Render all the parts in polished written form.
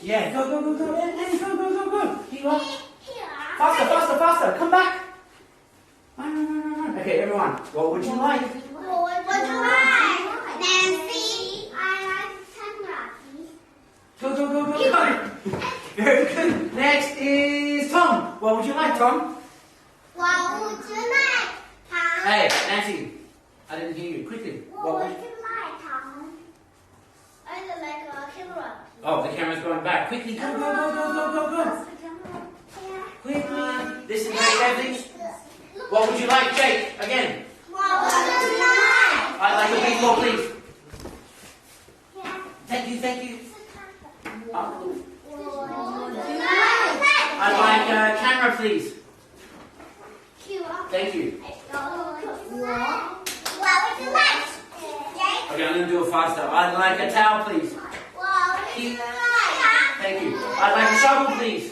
Yeah, go. Annie, go. Keep on. Faster. Come back. Run. Okay, everyone. What would you like? Nancy, I like camera, please. Go. Very good. Next is Tom. What would you like, Tom? What would you like, Tom? Hey, Nancy. I didn't hear you. Quickly. What would you like, Tom? I would like a camera. Oh, the camera's going back. Quickly, go. What's the camera? Quickly. Listen very carefully. What would you like, Jake? Again. What would you like? I'd like a big ball, please. Yeah. Thank you. What would you like? I'd like a camera, please. Thank you. What would you like? Okay, I'm going to do it faster. I'd like a towel, please. What would you like? Thank you. I'd like a shovel, please.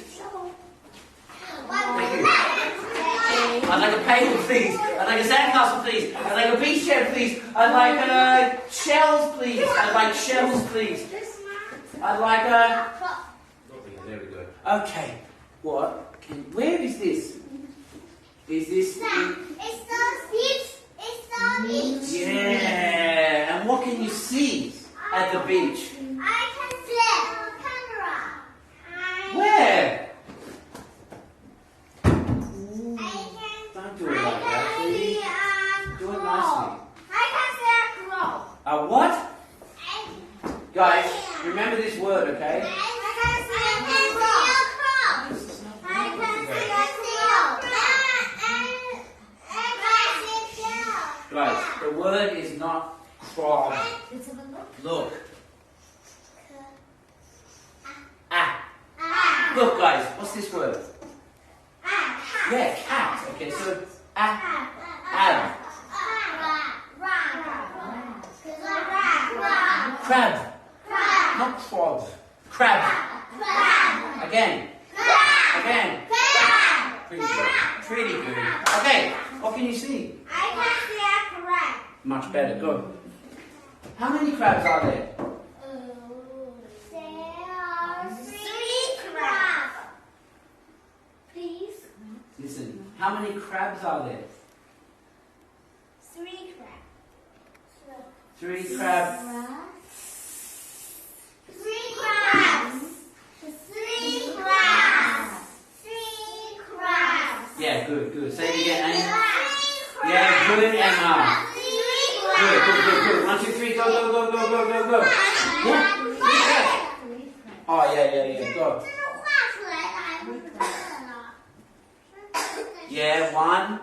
What would Thank you you. like? I'd like a paper, please. I'd like a sandcastle, please. I'd like a beach chair, please. I'd like shells, please. I'd like shells, please. I'd like a... There we go. Okay. What? Where is this? Is this... It's the beach. It's the beach. Yeah. And what can you see at the beach? I can see a camera. Where? Don't do it like that, please. Do it nicely. I can see a crow. A what? Guys, remember this word, okay? Guys, the word is not frog. Look. Look, guys, what's this word? Yeah, cat. Okay, so ab. Crab. Not frog. Crab. Again. Pretty good. Okay, what can you see? I can see a crab. Much better, good. How many crabs are there? There are 3 crabs. Please. Listen, how many crabs are there? 3 crabs. 3 crabs. 3 crabs. 3 crabs. 3 crabs. Yeah, good. Say it again, Annie. Yeah, good, Emma. Good. 1, 2, 3, go. Yeah, 3 crabs. Oh, yeah, go. Yeah, 1,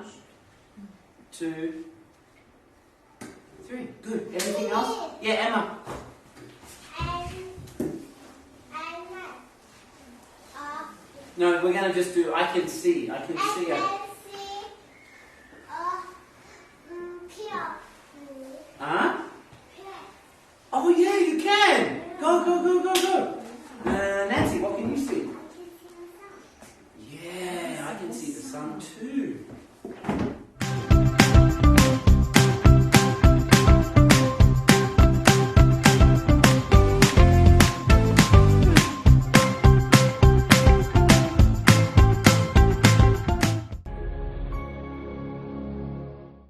2, 3. Good. Anything else? Yeah, Emma. No, we're going to just do I can see.